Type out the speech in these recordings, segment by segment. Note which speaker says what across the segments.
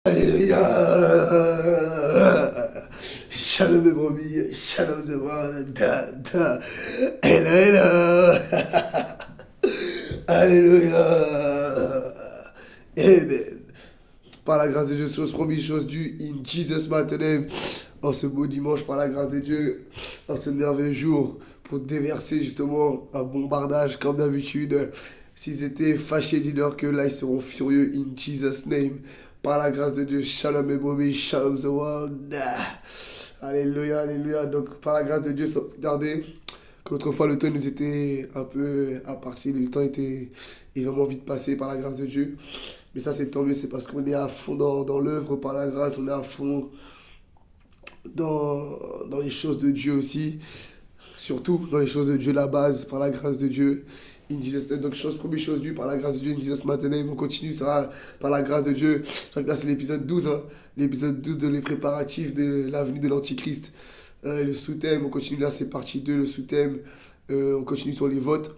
Speaker 1: Alléluia. Shalom mes brebis, shalom the world, hello, hello. Alléluia. Amen. Par la grâce de Dieu, chose promise, chose due, in Jesus' mighty name. En ce beau dimanche, par la grâce de Dieu, en ce merveilleux jour, pour déverser justement un bombardage comme d'habitude. S'ils étaient fâchés, dis-leur que là ils seront furieux, in Jesus' name. Par la grâce de Dieu, shalom mes brebis, shalom the world. Alléluia, alléluia. Donc par la grâce de Dieu, regardez qu'autrefois le temps nous était un peu à partir, le temps est vraiment vite passé par la grâce de Dieu. Mais ça c'est tant mieux, c'est parce qu'on est à fond dans l'œuvre par la grâce, on est à fond dans les choses de Dieu aussi. Surtout dans les choses de Dieu, la base, par la grâce de Dieu. In Jesus' name. Donc, chose première, chose due, par la grâce de Dieu, in Jesus' mighty name. On continue, ça va, par la grâce de Dieu. Je crois que là, c'est l'épisode 12, hein. L'épisode 12 de les préparatifs de la venue de l'Antichrist. Le sous-thème, on continue là, c'est partie 2, le sous-thème. On continue sur les votes.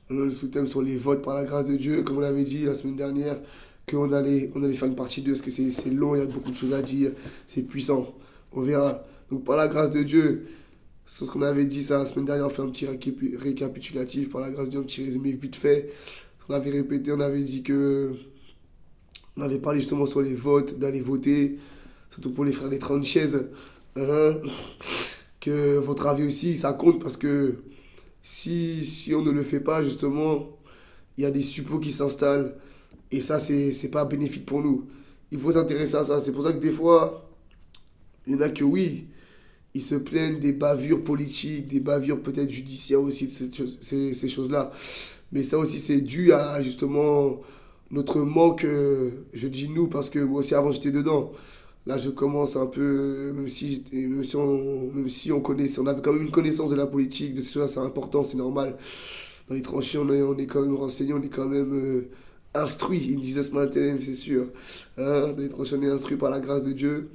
Speaker 1: Le sous-thème sur les votes par la grâce de Dieu, comme on l'avait dit la semaine dernière, qu'on allait faire une partie 2, parce que c'est long, il y a beaucoup de choses à dire, c'est puissant. On verra. Donc, par la grâce de Dieu, sur ce qu'on avait dit ça la semaine dernière, on fait un petit récapitulatif, par la grâce de Dieu, un petit résumé vite fait. On avait répété, on avait dit que. On avait parlé justement sur les votes, d'aller voter, surtout pour les frères des 30 chaises. Hein, que votre avis aussi, ça compte parce que si on ne le fait pas, justement, il y a des suppôts qui s'installent et ça, c'est pas bénéfique pour nous. Il faut s'intéresser à ça. C'est pour ça que des fois, il y en a que oui, ils se plaignent des bavures politiques, des bavures peut-être judiciaires aussi, de ces choses-là. Mais ça aussi, c'est dû à justement notre manque, je dis nous, parce que moi aussi avant j'étais dedans. Là, je commence un peu, même si on connaît, si on avait quand même une connaissance de la politique, de ces choses-là, c'est important, c'est normal. Dans les tranchées, on est quand même renseigné, on est quand même instruit. Il disait ce matin, c'est sûr. Hein, dans les tranchées, on est instruit par la grâce de Dieu.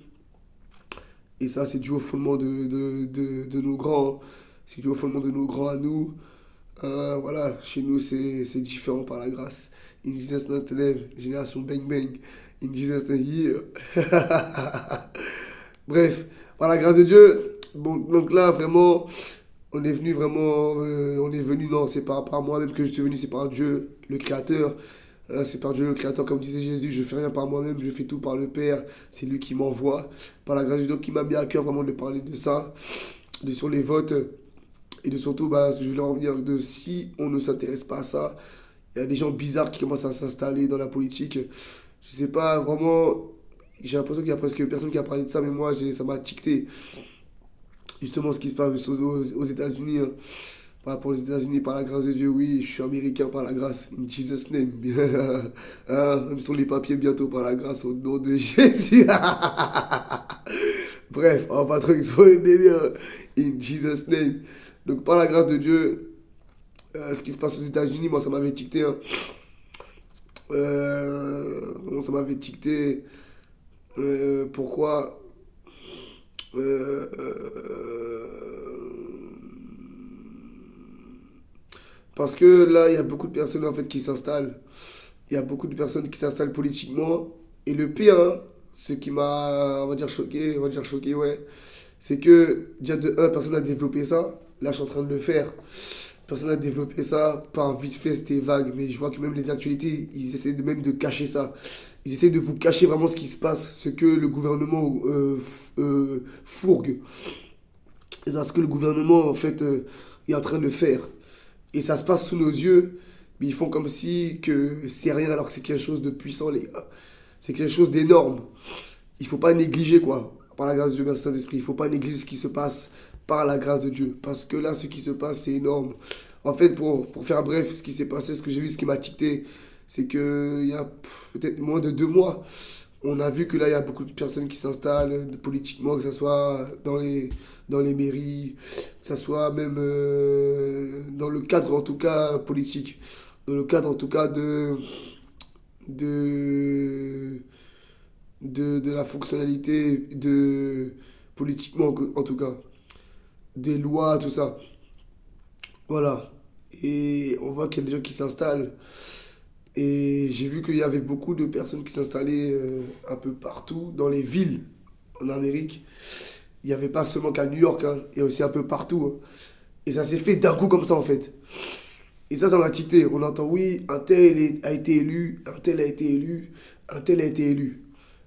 Speaker 1: Et ça, c'est dû au fondement de nos grands. C'est dû au fondement de nos grands à nous. Voilà, chez nous, c'est différent par la grâce. In Jesus' name, génération bang bang. In Jesus' name, yeah. Bref, par la grâce de Dieu, bon, donc là, vraiment, on est venu vraiment, on est venu, non, c'est pas par moi-même que je suis venu, c'est par Dieu, le Créateur. C'est par Dieu le Créateur, comme disait Jésus, je fais rien par moi-même, je fais tout par le Père, c'est lui qui m'envoie. Par la grâce de Dieu, qui m'a mis à cœur vraiment de parler de ça, sur les votes, et de surtout, bah, ce que je voulais en venir, de si on ne s'intéresse pas à ça, il y a des gens bizarres qui commencent à s'installer dans la politique. Je sais pas, vraiment, j'ai l'impression qu'il y a presque personne qui a parlé de ça, mais moi, ça m'a ticté. Justement, ce qui se passe aux États-Unis, hein. Par rapport aux États-Unis, par la grâce de Dieu, oui, je suis américain par la grâce, in Jesus' name. Hein, même sur les papiers bientôt par la grâce, au nom de Jésus. Bref, on va pas trop explorer le délire, in Jesus' name. Donc par la grâce de Dieu, ce qui se passe aux États-Unis, moi ça m'avait ticté. Hein. Ça m'avait ticté. Pourquoi euh, Parce que là, il y a beaucoup de personnes en fait qui s'installent. Il y a beaucoup de personnes qui s'installent politiquement. Et le pire, hein, ce qui m'a, on va dire choqué, ouais, c'est que déjà de un, personne n'a développé ça. Là, je suis en train de le faire. Personne n'a développé ça par vite fait, c'était vague. Mais je vois que même les actualités, ils essaient même de cacher ça. Ils essaient de vous cacher vraiment ce qui se passe, ce que le gouvernement fourgue. Et c'est ce que le gouvernement, en fait, est en train de faire. Et ça se passe sous nos yeux, mais ils font comme si que c'est rien alors que c'est quelque chose de puissant, les gars. C'est quelque chose d'énorme. Il faut pas négliger, quoi. Par la grâce de Dieu, merci Saint-Esprit. Il faut pas négliger ce qui se passe par la grâce de Dieu. Parce que là, ce qui se passe, c'est énorme. En fait, pour faire bref, ce qui s'est passé, ce que j'ai vu, ce qui m'a ticté, c'est que il y a peut-être moins de 2 mois, on a vu que là, il y a beaucoup de personnes qui s'installent politiquement, que ce soit dans les mairies, que ce soit même dans le cadre, en tout cas, politique. Dans le cadre, en tout cas, de, de la fonctionnalité politiquement, en tout cas. Des lois, tout ça. Voilà. Et on voit qu'il y a des gens qui s'installent. Et j'ai vu qu'il y avait beaucoup de personnes qui s'installaient un peu partout dans les villes en Amérique. Il n'y avait pas seulement qu'à New York, hein, et aussi un peu partout, hein. Et ça s'est fait d'un coup comme ça en fait. Et ça m'a tité. On entend oui, un tel a été élu, un tel a été élu, un tel a été élu.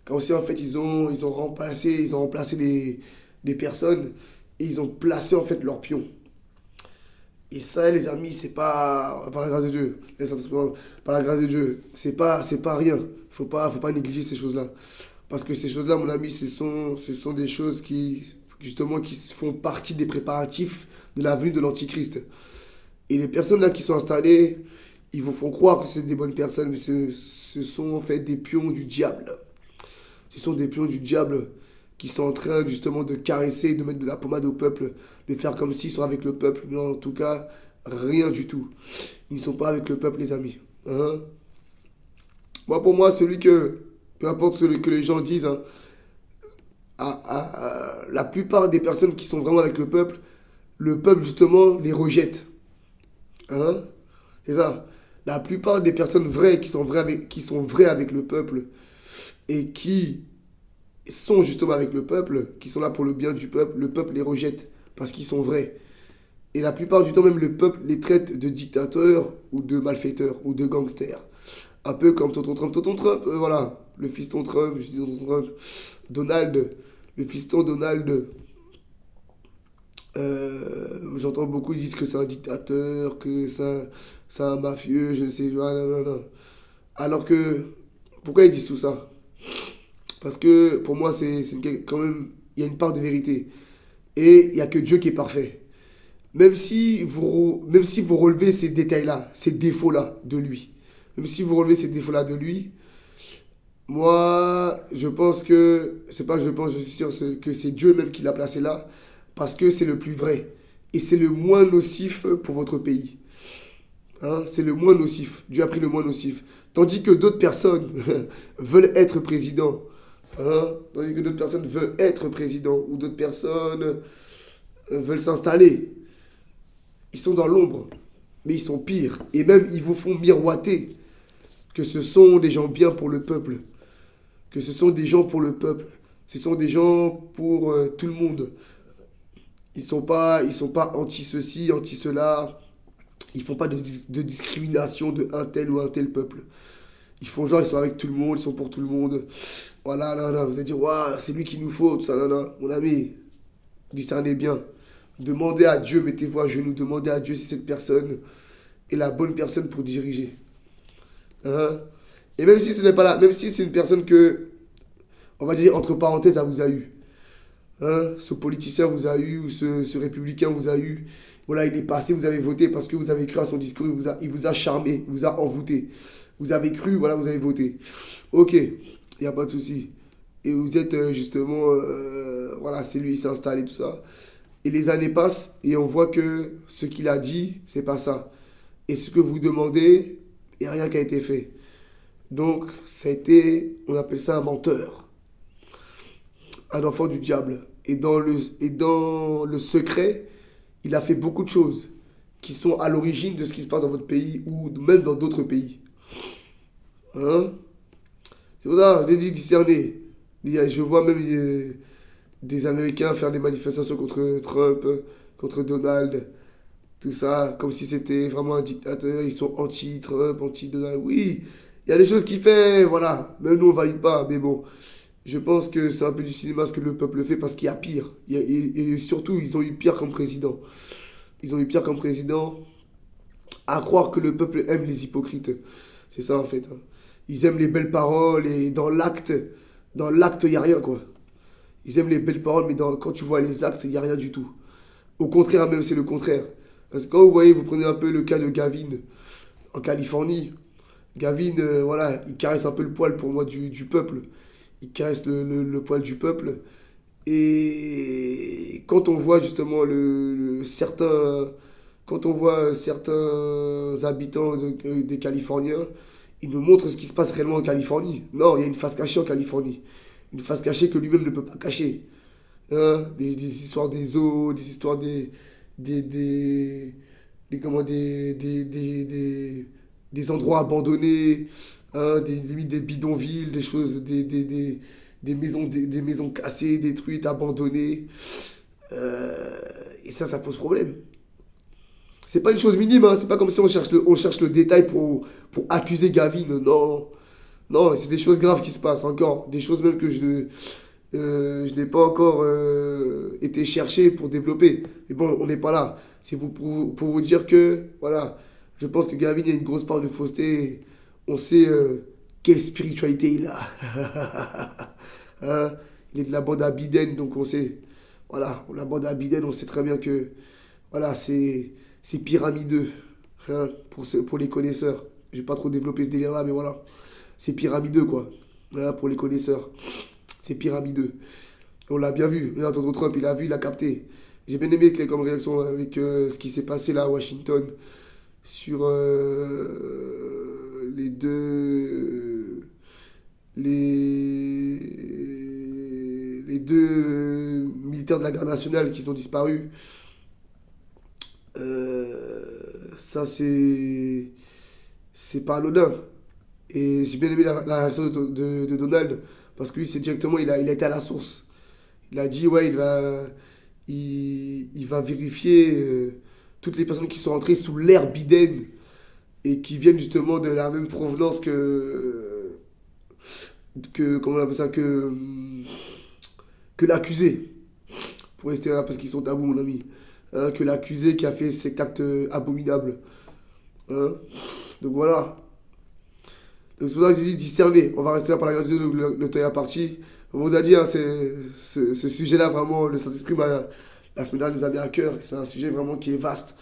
Speaker 1: Quand si en fait ils ont remplacé des personnes et ils ont placé en fait leurs pions. Et ça, les amis, c'est pas par la grâce de Dieu. Par la grâce de Dieu, c'est pas rien. Faut pas négliger ces choses-là. Parce que ces choses-là, mon ami, ce sont des choses qui, justement, qui font partie des préparatifs de la venue de l'Antichrist. Et les personnes là qui sont installées, ils vous font croire que c'est des bonnes personnes, mais ce sont en fait des pions du diable. Ce sont des pions du diable qui sont en train justement de caresser, de mettre de la pommade au peuple, de faire comme s'ils sont avec le peuple, mais en tout cas, rien du tout. Ils ne sont pas avec le peuple, les amis. Hein. Moi, pour moi, peu importe ce que les gens disent, hein, la plupart des personnes qui sont vraiment avec le peuple justement les rejette. Hein. C'est ça. La plupart des personnes vraies qui sont vraies avec le peuple et qui sont justement avec le peuple, qui sont là pour le bien du peuple, le peuple les rejette parce qu'ils sont vrais. Et la plupart du temps, même le peuple les traite de dictateurs ou de malfaiteurs ou de gangsters. Un peu comme Tonton Trump, voilà, le fiston Trump, je dis Tonton Trump, Donald, le fiston Donald. J'entends beaucoup qui disent que c'est un dictateur, que c'est un mafieux, je ne sais pas, non, non, non. Alors que, pourquoi ils disent tout ça? Parce que pour moi, quand même, il y a une part de vérité. Et il n'y a que Dieu qui est parfait. Même si vous relevez ces détails-là, ces défauts-là de lui, même si vous relevez ces défauts-là de lui, moi, je pense que, c'est pas je pense, je suis sûr que c'est Dieu même qui l'a placé là, parce que c'est le plus vrai. Et c'est le moins nocif pour votre pays. Hein, c'est le moins nocif. Dieu a pris le moins nocif. Tandis que d'autres personnes veulent être président. Hein, tandis que d'autres personnes veulent être président. Ou d'autres personnes veulent s'installer. Ils sont dans l'ombre. Mais ils sont pires. Et même, ils vous font miroiter que ce sont des gens bien pour le peuple. Que ce sont des gens pour le peuple. Ce sont des gens pour tout le monde. Ils sont pas anti-ceci, anti-cela. Ils font pas de discrimination de un tel ou un tel peuple. Ils font genre, ils sont avec tout le monde, ils sont pour tout le monde. Voilà, là, là, vous allez dire, waouh, c'est lui qu'il nous faut, tout ça, là, là. Mon ami, discernez bien. Demandez à Dieu, mettez-vous à genoux, demandez à Dieu si cette personne est la bonne personne pour diriger. Hein. Et même si ce n'est pas là, même si c'est une personne que, on va dire, entre parenthèses, ça vous a eu. Hein, ce politicien vous a eu, ou ce républicain vous a eu. Voilà, il est passé, vous avez voté parce que vous avez cru à son discours, il vous a charmé, il vous a envoûté. Vous avez cru, voilà, vous avez voté. Ok, il n'y a pas de souci. Et vous êtes justement, voilà, c'est lui, il s'est installé, tout ça. Et les années passent et on voit que ce qu'il a dit, c'est pas ça. Et ce que vous demandez, il n'y a rien qui a été fait. Donc, ça a été, on appelle ça un menteur, un enfant du diable. Et dans le secret, il a fait beaucoup de choses qui sont à l'origine de ce qui se passe dans votre pays ou même dans d'autres pays. Hein? C'est pour ça, j'ai dit discerner. Je vois même des Américains faire des manifestations contre Trump, contre Donald, tout ça, comme si c'était vraiment un dictateur. Ils sont anti-Trump, anti-Donald. Oui, il y a des choses qu'il fait, voilà. Même nous, on valide pas, mais bon. Je pense que c'est un peu du cinéma ce que le peuple fait parce qu'il y a pire. Et surtout, ils ont eu pire comme président. Ils ont eu pire comme président à croire que le peuple aime les hypocrites. C'est ça en fait. Hein. Ils aiment les belles paroles et dans l'acte, il n'y a rien quoi. Ils aiment les belles paroles, mais quand tu vois les actes, il n'y a rien du tout. Au contraire, même c'est le contraire. Parce que quand vous voyez, vous prenez un peu le cas de Gavin en Californie. Gavin, voilà, il caresse un peu le poil pour moi du peuple. Il caresse le poil du peuple. Et quand on voit justement quand on voit certains habitants des Californiens, ils nous montrent ce qui se passe réellement en Californie. Non, il y a une face cachée en Californie. Une face cachée que lui-même ne peut pas cacher. Hein, des histoires des eaux, des histoires des comment, des des endroits abandonnés, hein, limite des bidonvilles, des choses, des maisons cassées, détruites, abandonnées. Euh, et ça pose problème. C'est pas une chose minime, hein. C'est pas comme si on cherche le détail pour accuser Gavin. Non, non, c'est des choses graves qui se passent encore. Des choses même que je n'ai pas encore été chercher pour développer. Mais bon, on n'est pas là. C'est pour vous dire que, voilà, je pense que Gavin a une grosse part de fausseté. On sait quelle spiritualité il a. Hein, il est de la bande Abiden, donc on sait, voilà, la bande Abiden, on sait très bien que, voilà, c'est pyramideux, hein, pour les connaisseurs. Je vais pas trop développer ce délire-là, mais voilà, c'est pyramideux, quoi, hein, pour les connaisseurs. C'est pyramideux. On l'a bien vu. Là, Donald Trump, il a vu, il a capté. J'ai bien aimé comme réaction avec ce qui s'est passé là à Washington sur les deux les deux militaires de la garde nationale qui sont disparus. Ça c'est pas anodin. Et j'ai bien aimé la réaction de Donald parce que lui c'est directement il a été à la source. Il a dit ouais il va vérifier toutes les personnes qui sont entrées sous l'ère Biden et qui viennent justement de la même provenance que comment on appelle ça que l'accusé pour rester là parce qu'ils sont tabous mon ami. Hein, que l'accusé qui a fait cet acte abominable. Hein. Donc voilà. Donc c'est pour ça que j'ai dit discerner. On va rester là par la grâce de Dieu, le temps est parti. On vous a dit, hein, ce sujet-là, vraiment, le Saint-Esprit, la semaine dernière, nous a mis à cœur. C'est un sujet vraiment qui est vaste.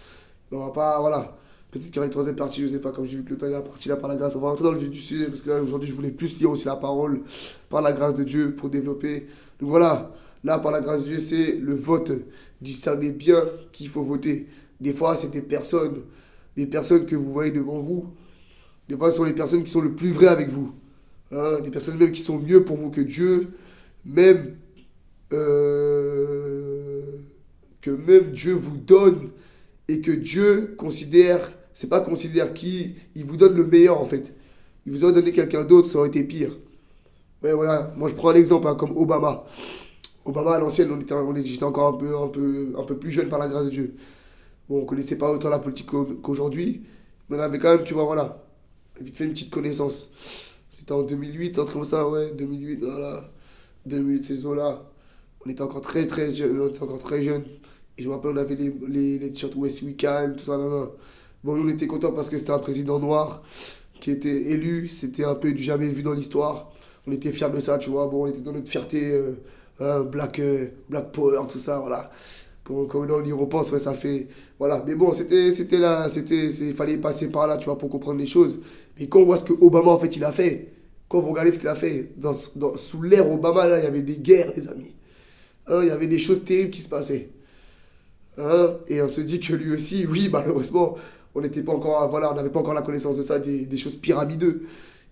Speaker 1: Mais on va pas, voilà. Peut-être qu'il y aura une troisième partie, je sais pas, comme j'ai vu que le temps est parti là par la grâce. On va rentrer dans le vif du sujet, parce que là, aujourd'hui, je voulais plus lire aussi la parole par la grâce de Dieu pour développer. Donc voilà, là, par la grâce de Dieu, c'est le vote. Discernez bien qui il faut voter. Des fois, c'est des personnes que vous voyez devant vous. Des fois, ce sont les personnes qui sont le plus vraies avec vous. Hein, des personnes même qui sont mieux pour vous que Dieu. Même euh, que même Dieu vous donne et que Dieu considère, c'est pas considère qui, il vous donne le meilleur en fait. Il vous aurait donné quelqu'un d'autre, ça aurait été pire. Ouais, voilà, moi je prends un exemple hein, comme Obama. Obama à l'ancienne, j'étais encore un peu plus jeune par la grâce de Dieu. Bon, on connaissait pas autant la politique qu'aujourd'hui, mais on avait quand même, tu vois, voilà, vite fait une petite connaissance. C'était en 2008, un truc comme ça, ouais, 2008, voilà, 2008, ces eaux-là. On était encore très jeunes, on était encore très jeunes. Et je me rappelle, on avait les t-shirts West Weekend, tout ça, non, non. Bon, nous, on était contents parce que c'était un président noir qui était élu. C'était un peu du jamais vu dans l'histoire. On était fiers de ça, tu vois. Bon, on était dans notre fierté, hein, Black Power, tout ça, voilà. Quand on y repense, ouais, ça fait. Voilà. Mais bon, c'était là, il fallait passer par là, tu vois, pour comprendre les choses. Mais quand on voit ce que Obama, en fait, il a fait, quand vous regardez ce qu'il a fait, sous l'ère Obama, là, il y avait des guerres, les amis. Hein, il y avait des choses terribles qui se passaient. Hein, et on se dit que lui aussi, oui, malheureusement, on n'était pas encore, voilà, on n'avait pas encore la connaissance de ça, des choses pyramideuses.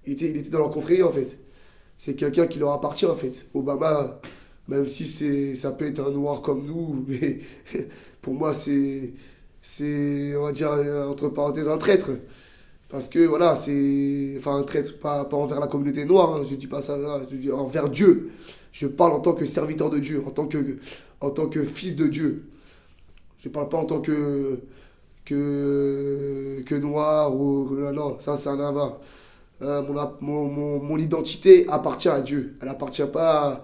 Speaker 1: Il était dans leur confrérie, en fait. C'est quelqu'un qui leur appartient, en fait. Obama, même si ça peut être un noir comme nous, mais pour moi, on va dire, entre parenthèses, un traître. Parce que, voilà, enfin, un traître, pas envers la communauté noire, hein, je dis pas ça, là, je dis envers Dieu. Je parle en tant que serviteur de Dieu, en tant que fils de Dieu. Je parle pas en tant que noir ou. Non, non, ça, c'est un avare. Mon identité appartient à Dieu. Elle appartient pas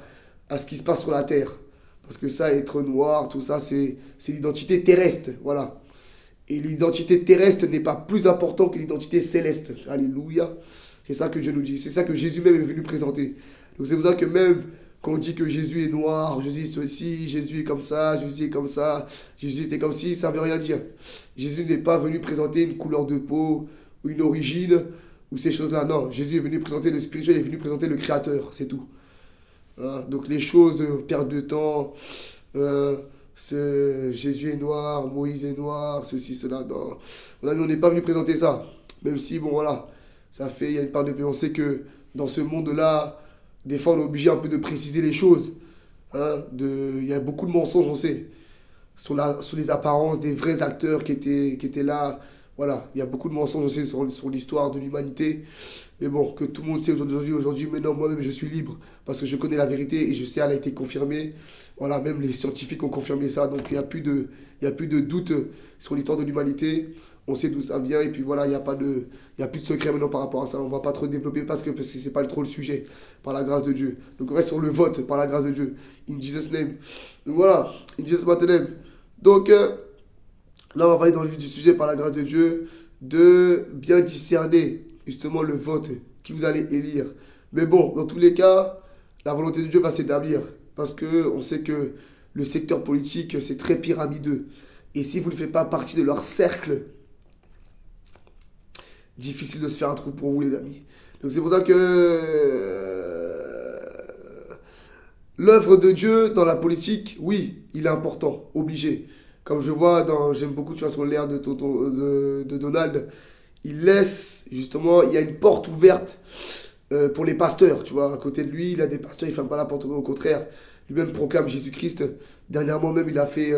Speaker 1: à ce qui se passe sur la terre. Parce que ça, être noir, tout ça, c'est l'identité terrestre. Voilà. Et l'identité terrestre n'est pas plus importante que l'identité céleste. Alléluia. C'est ça que Dieu nous dit. C'est ça que Jésus même est venu présenter. Donc c'est pour ça que même quand on dit que Jésus est noir, Jésus est ceci, Jésus est comme ça, Jésus est comme ça, Jésus était comme ci, ça ne veut rien dire. Jésus n'est pas venu présenter une couleur de peau ou une origine ou ces choses-là. Non, Jésus est venu présenter le spirituel, il est venu présenter le Créateur, c'est tout. Hein, donc les choses, perte de temps, euh, Jésus est noir, Moïse est noir, ceci, cela. Non. On n'est pas venu présenter ça. Même si, bon voilà, il y a une part de vie. On sait que dans ce monde-là, des fois on est obligé un peu de préciser les choses. Hein, il y a beaucoup de mensonges, on sait, sur les apparences des vrais acteurs qui étaient là Voilà, il y a beaucoup de mensonges aussi sur l'histoire de l'humanité. Mais bon, que tout le monde sait aujourd'hui, maintenant moi-même je suis libre parce que je connais la vérité et je sais, elle a été confirmée. Voilà, même les scientifiques ont confirmé ça, donc il y a plus de doute sur l'histoire de l'humanité. On sait d'où ça vient et puis voilà, il y a plus de secret maintenant par rapport à ça. On va pas trop développer parce que c'est pas trop le sujet, par la grâce de Dieu. Donc on reste sur le vote, par la grâce de Dieu. In Jesus' name. Donc voilà, in Jesus' mighty name. Donc là, on va aller dans le vif du sujet, par la grâce de Dieu, de bien discerner justement le vote qui vous allez élire. Mais bon, dans tous les cas, la volonté de Dieu va s'établir. Parce qu'on sait que le secteur politique, c'est très pyramideux. Et si vous ne faites pas partie de leur cercle, difficile de se faire un trou pour vous, les amis. Donc c'est pour ça que l'œuvre de Dieu dans la politique, oui, il est important, obligé. Comme je vois, j'aime beaucoup, tu vois, sur l'air de Donald, il laisse, justement, il y a une porte ouverte pour les pasteurs, tu vois. À côté de lui, il a des pasteurs, il ne ferme pas la porte, au contraire. Lui-même proclame Jésus-Christ. Dernièrement même, il a fait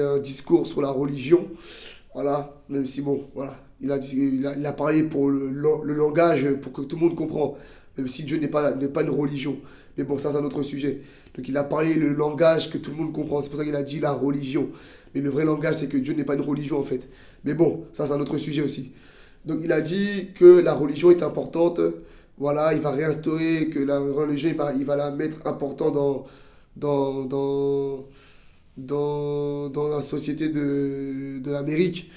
Speaker 1: un discours sur la religion. Voilà, même si bon, voilà, il a parlé pour le langage, pour que tout le monde comprend. Même si Dieu n'est pas une religion. Mais bon, ça c'est un autre sujet. Donc il a parlé le langage que tout le monde comprend. C'est pour ça qu'il a dit la religion. Mais le vrai langage, c'est que Dieu n'est pas une religion en fait. Mais bon, ça c'est un autre sujet aussi. Donc il a dit que la religion est importante. Voilà, il va réinstaurer que la religion, il va la mettre importante dans, dans, dans la société de l'Amérique,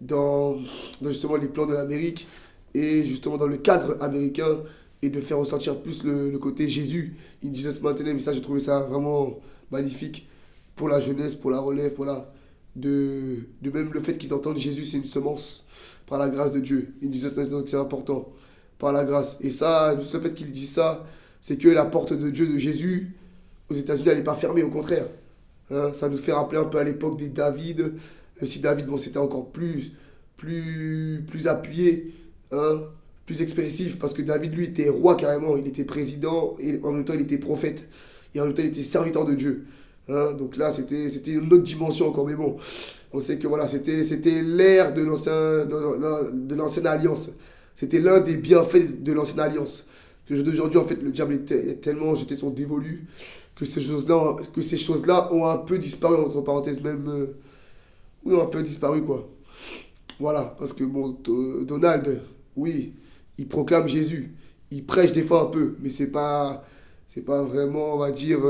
Speaker 1: dans justement les plans de l'Amérique et justement dans le cadre américain et de faire ressortir plus le côté Jésus. Il disait ce matin, mais ça j'ai trouvé ça vraiment magnifique pour la jeunesse, pour la relève, voilà. De même le fait qu'ils entendent Jésus, c'est une semence par la grâce de Dieu. Il disait donc c'est important par la grâce. Et ça, juste le fait qu'il dise ça, c'est que la porte de Dieu, de Jésus, aux États-Unis, elle n'est pas fermée, au contraire. Hein, ça nous fait rappeler un peu à l'époque des David, même si David, bon, c'était encore plus appuyé, hein, plus expressif, parce que David, lui, était roi carrément, il était président, et en même temps, il était prophète, et en même temps, il était serviteur de Dieu. Hein, donc là, c'était une autre dimension encore, mais bon, on sait que voilà, c'était l'ère de l'ancienne alliance. C'était l'un des bienfaits de l'ancienne alliance. Que d'aujourd'hui, en fait, le diable est tellement jeté son dévolu que ces choses-là ont un peu disparu, entre parenthèses même, oui, ont un peu disparu, quoi. Voilà, parce que bon, Donald, oui, il proclame Jésus, il prêche des fois un peu, mais c'est pas vraiment, on va dire,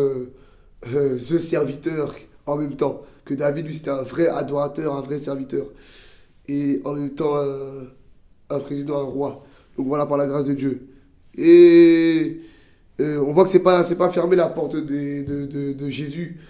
Speaker 1: the serviteur en même temps. Que David, lui, c'était un vrai adorateur, un vrai serviteur, et en même temps, un président, un roi. Donc voilà, par la grâce de Dieu. Et on voit que c'est pas fermé la porte de Jésus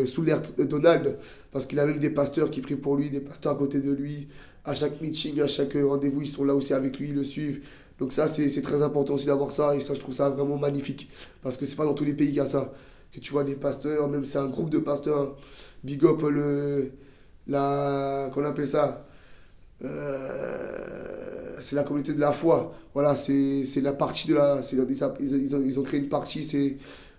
Speaker 1: sous l'ère Donald, parce qu'il a même des pasteurs qui prient pour lui, des pasteurs à côté de lui. À chaque meeting, à chaque rendez-vous, ils sont là aussi avec lui, ils le suivent. Donc ça, c'est très important aussi d'avoir ça, et ça, je trouve ça vraiment magnifique. Parce que c'est pas dans tous les pays qu'il y a ça. Que tu vois des pasteurs, même c'est un groupe de pasteurs, hein. Big up qu'on appelle ça, c'est la communauté de la foi. Voilà, c'est la partie de la. Ils ont créé une partie, c'est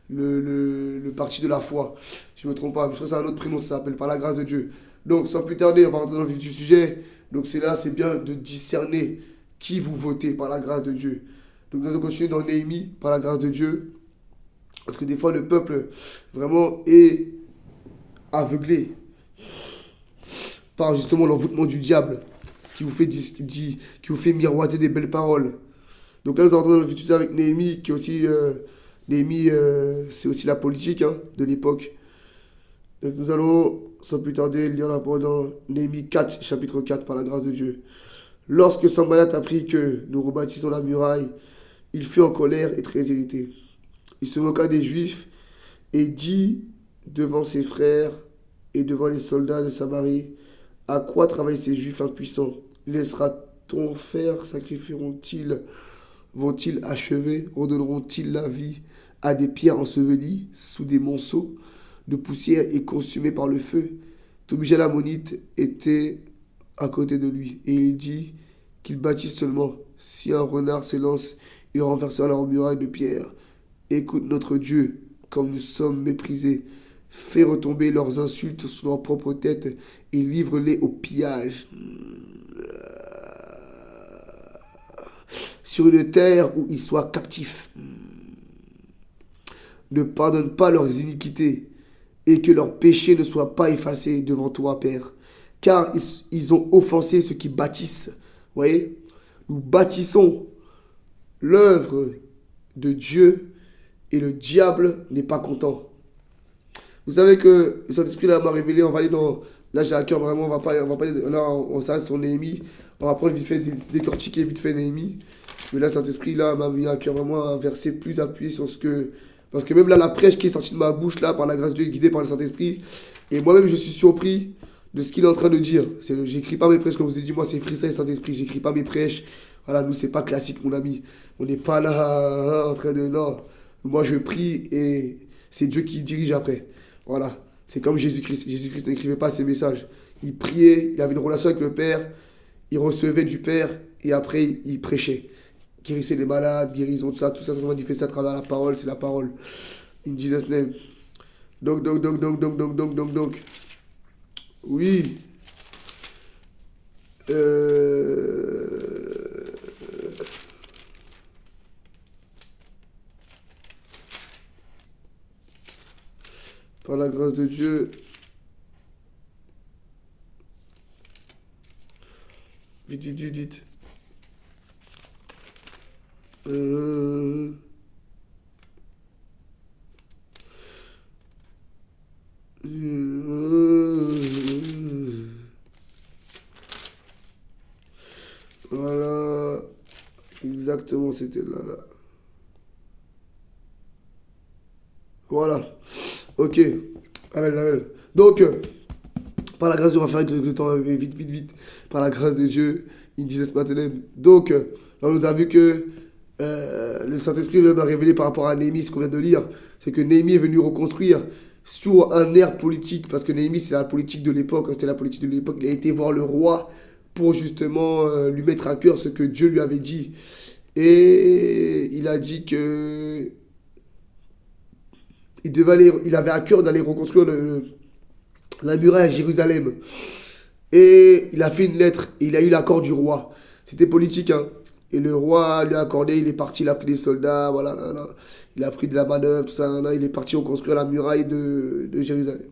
Speaker 1: le parti de la foi. Si je ne me trompe pas, mais je crois que c'est un autre prénom, ça s'appelle par la grâce de Dieu. Donc, sans plus tarder, on va rentrer dans le vif du sujet. Donc, c'est bien de discerner qui vous votez par la grâce de Dieu. Donc, nous allons continuer dans Néhémie, par la grâce de Dieu. Parce que des fois, le peuple vraiment est aveuglé par justement l'envoûtement du diable qui vous fait miroiter des belles paroles. Donc là, nous allons dans le futur avec Néhémie, qui est aussi. Néhémie, c'est aussi la politique, hein, de l'époque. Donc nous allons, sans plus tarder, lire la parole dans Néhémie 4, chapitre 4, par la grâce de Dieu. Lorsque Sanballat apprit que nous rebâtissons la muraille, il fut en colère et très irrité. Il se moqua des Juifs et dit devant ses frères et devant les soldats de Samarie: à quoi travaillent ces Juifs impuissants? Laissera-t-on faire? Sacrifieront-ils? Vont-ils achever? Redonneront-ils la vie à des pierres ensevelies sous des monceaux de poussière et consumées par le feu? Tobija l'ammonite était à côté de lui, et il dit qu'il bâtisse seulement. Si un renard s'élance, il renversera leur muraille de pierre. Écoute notre Dieu, comme nous sommes méprisés. Fais retomber leurs insultes sur leur propre tête et livre-les au pillage. Sur une terre où ils soient captifs. Ne pardonne pas leurs iniquités et que leurs péchés ne soient pas effacés devant toi, Père. Car ils ont offensé ceux qui bâtissent. Vous voyez, nous bâtissons l'œuvre de Dieu et le diable n'est pas content. Vous savez que le Saint-Esprit là m'a révélé, on va aller dans... Là j'ai à cœur vraiment, on va parler là on s'arrête sur Néhémie, on va prendre vite fait, décortiquer vite fait Néhémie. Mais là le Saint-Esprit là m'a mis à cœur vraiment un verset plus appuyé sur ce que... Parce que même là la prêche qui est sortie de ma bouche là, par la grâce de Dieu, guidée par le Saint-Esprit, et moi-même je suis surpris de ce qu'il est en train de dire. J'écris pas mes prêches, comme je vous ai dit, moi c'est Freestyle Saint-Esprit, j'écris pas mes prêches. Voilà, nous c'est pas classique mon ami. On n'est pas là en train de... Non, moi je prie et c'est Dieu qui dirige après. Voilà, c'est comme Jésus-Christ. Jésus-Christ n'écrivait pas ses messages. Il priait, il avait une relation avec le Père, il recevait du Père et après il prêchait. Guérissait les malades, guérison, tout ça se manifestait à travers la parole, c'est la parole. In Jesus' name. Donc. Oui. Par la grâce de Dieu. Vite. Voilà. Exactement, c'était là. Voilà. Ok. Amen. Donc, par la grâce de Dieu, on va faire le temps vite. Par la grâce de Dieu, il disait ce matin. Donc, là, on nous a vu que le Saint-Esprit m'a révélé par rapport à Néhémie, ce qu'on vient de lire, c'est que Néhémie est venu reconstruire sur un air politique, parce que Néhémie, c'est la politique de l'époque, c'était la politique de l'époque. Il a été voir le roi pour justement lui mettre à cœur ce que Dieu lui avait dit. Et il a dit que il avait à cœur d'aller reconstruire la muraille à Jérusalem. Et il a fait une lettre et il a eu l'accord du roi. C'était politique, hein. Et le roi lui a accordé, il est parti, il a pris des soldats, voilà, là. Il a pris de la manœuvre, tout ça, là. Il est parti reconstruire la muraille de Jérusalem.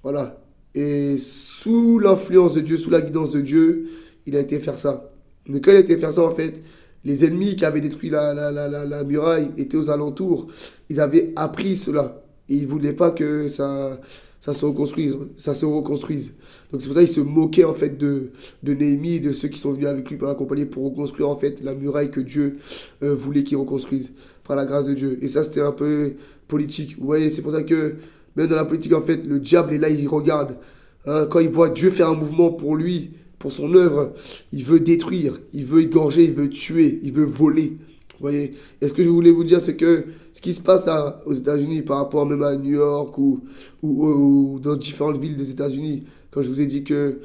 Speaker 1: Voilà. Et sous l'influence de Dieu, sous la guidance de Dieu, il a été faire ça. Mais quand il a été faire ça, en fait, les ennemis qui avaient détruit la muraille étaient aux alentours. Ils avaient appris cela. Et ils ne voulaient pas que ça se reconstruise. Donc c'est pour ça qu'ils se moquaient en fait de Néhémie et de ceux qui sont venus avec lui pour l'accompagner pour reconstruire en fait la muraille que Dieu voulait qu'il reconstruise par la grâce de Dieu. Et ça c'était un peu politique. Vous voyez, c'est pour ça que même dans la politique en fait, le diable est là, il regarde. Hein, quand il voit Dieu faire un mouvement pour lui, pour son œuvre, il veut détruire, il veut égorger, il veut tuer, il veut voler. Vous voyez. Et ce que je voulais vous dire, c'est que ce qui se passe là aux États-Unis par rapport même à New York ou dans différentes villes des États-Unis, quand je vous ai dit que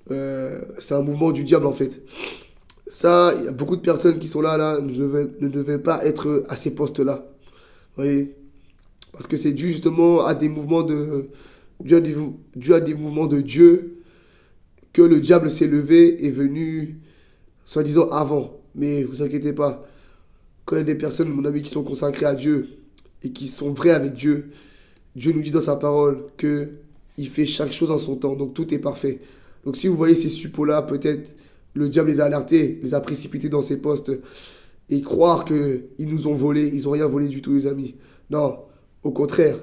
Speaker 1: c'est un mouvement du diable en fait. Ça, il y a beaucoup de personnes qui sont là ne devaient pas être à ces postes-là. Vous voyez. Parce que c'est dû justement à des mouvements de Dieu, à des mouvements de Dieu que le diable s'est levé et est venu, soi-disant, avant. Mais vous inquiétez pas. Quand il y a des personnes, mon ami, qui sont consacrées à Dieu et qui sont vraies avec Dieu, Dieu nous dit dans sa parole qu'il fait chaque chose en son temps. Donc tout est parfait. Donc si vous voyez ces suppôts-là, peut-être le diable les a alertés, les a précipités dans ces postes et croire qu'ils nous ont volés. Ils n'ont rien volé du tout, les amis. Non, au contraire.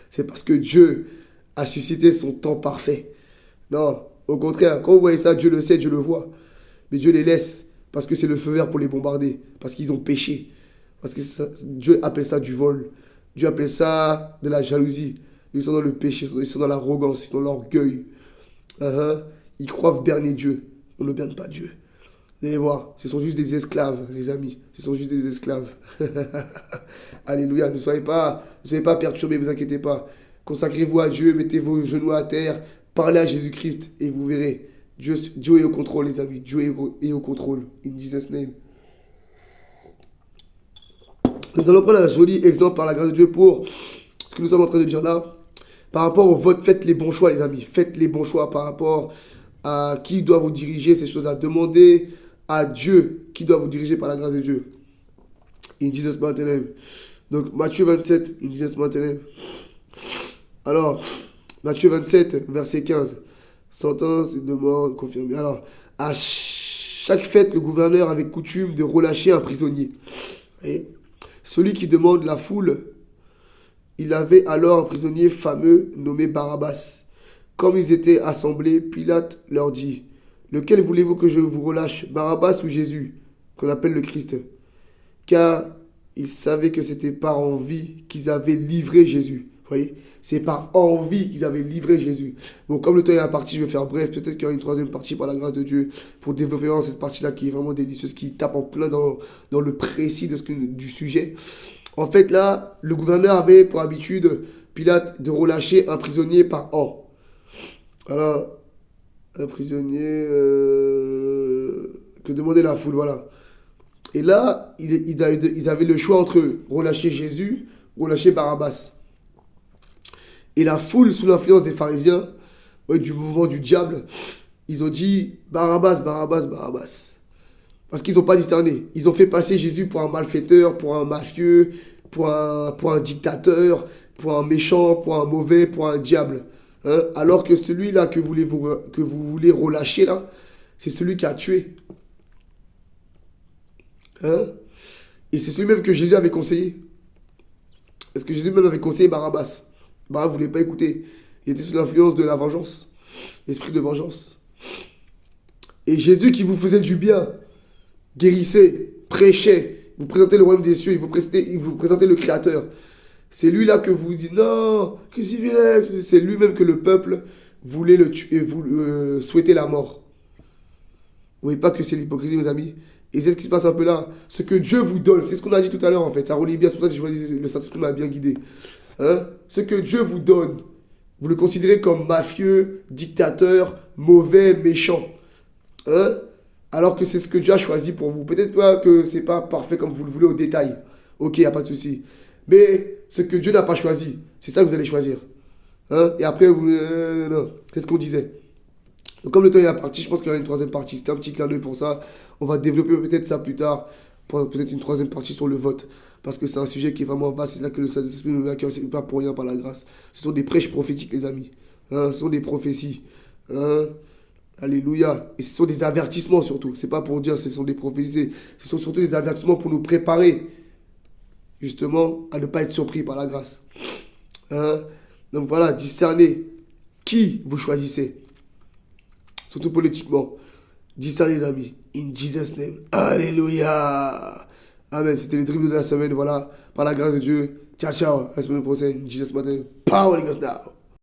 Speaker 1: C'est parce que Dieu a suscité son temps parfait. Non, au contraire, quand vous voyez ça, Dieu le sait, Dieu le voit. Mais Dieu les laisse parce que c'est le feu vert pour les bombarder. Parce qu'ils ont péché. Parce que Dieu appelle ça du vol. Dieu appelle ça de la jalousie. Ils sont dans le péché, ils sont dans l'arrogance, ils sont dans l'orgueil. Ils croient berner Dieu. On ne berne pas Dieu. Vous allez voir, ce sont juste des esclaves, les amis. Ce sont juste des esclaves. Alléluia, ne soyez pas perturbés, ne vous inquiétez pas. Consacrez-vous à Dieu, mettez vos genoux à terre, parlez à Jésus-Christ et vous verrez. Dieu est au contrôle, les amis. Dieu est au contrôle. In Jesus' name. Nous allons prendre un joli exemple par la grâce de Dieu pour ce que nous sommes en train de dire là, par rapport au vote, faites les bons choix, les amis. Faites les bons choix par rapport à qui doit vous diriger, ces choses-là. Demandez à Dieu qui doit vous diriger par la grâce de Dieu. In Jesus' mighty name. Donc, Matthieu 27, in Jesus' mighty name. Alors, Matthieu 27, verset 15. Sentence de mort confirmée. Alors, à chaque fête, le gouverneur avait coutume de relâcher un prisonnier. Voyez, celui qui demande la foule, il avait alors un prisonnier fameux nommé Barabbas. Comme ils étaient assemblés, Pilate leur dit, « Lequel voulez-vous que je vous relâche, Barabbas ou Jésus, qu'on appelle le Christ ?» Car ils savaient que c'était par envie qu'ils avaient livré Jésus. Vous voyez, c'est par envie qu'ils avaient livré Jésus. Bon, comme le temps est imparti, je vais faire bref. Peut-être qu'il y aura une troisième partie par la grâce de Dieu pour développer vraiment cette partie-là qui est vraiment délicieuse, qui tape en plein dans le précis du sujet. En fait, là, le gouverneur avait pour habitude, Pilate, de relâcher un prisonnier par an. Alors, un prisonnier que demandait la foule, voilà. Et là, ils avaient le choix entre relâcher Jésus ou relâcher Barabbas. Et la foule, sous l'influence des pharisiens, du mouvement du diable, ils ont dit Barabbas, Barabbas, Barabbas. Parce qu'ils n'ont pas discerné. Ils ont fait passer Jésus pour un malfaiteur, pour un mafieux, pour un dictateur, pour un méchant, pour un mauvais, pour un diable. Hein? Alors que celui-là que vous voulez relâcher, là, c'est celui qui a tué. Hein? Et c'est celui même que Jésus avait conseillé. Parce que Jésus même avait conseillé Barabbas. Barabbas ne voulait pas écouter. Il était sous l'influence de la vengeance. L'esprit de vengeance. Et Jésus qui vous faisait du bien, guérissait, prêchait, vous présentez le royaume des cieux, il vous présentez le Créateur. C'est lui là que vous dites non, que c'est vilain. C'est lui-même que le peuple voulait le tuer, souhaitait la mort. Vous voyez pas que c'est l'hypocrisie, mes amis? Et c'est ce qui se passe un peu là. Ce que Dieu vous donne, c'est ce qu'on a dit tout à l'heure en fait. Ça relie bien, c'est pour ça que le Saint-Esprit m'a bien guidé. Hein? Ce que Dieu vous donne, vous le considérez comme mafieux, dictateur, mauvais, méchant. Hein? Alors que c'est ce que Dieu a choisi pour vous. Peut-être pas que c'est pas parfait comme vous le voulez au détail. Ok, il n'y a pas de souci. Mais ce que Dieu n'a pas choisi, c'est ça que vous allez choisir. Hein? Et après, non. C'est ce qu'on disait. Donc comme le temps est parti, je pense qu'il y aura une troisième partie. C'était un petit clin d'œil pour ça. On va développer peut-être ça plus tard. Peut-être une troisième partie sur le vote. Parce que c'est un sujet qui est vraiment vaste. C'est là que le Saint-Esprit nous met à cœur. C'est pas pour rien par la grâce. Ce sont des prêches prophétiques, les amis. Hein? Ce sont des prophéties. Hein? Alléluia. Et ce sont des avertissements surtout. C'est pas pour dire ce sont des prophéties. Ce sont surtout des avertissements pour nous préparer justement à ne pas être surpris par la grâce. Hein? Donc voilà, discernez qui vous choisissez. Surtout politiquement. Discernez les amis. In Jesus' name. Alléluia. Amen. C'était le dribble de la semaine. Voilà. Par la grâce de Dieu. Ciao, ciao. À la semaine prochaine. In Jesus' name. Power in us now.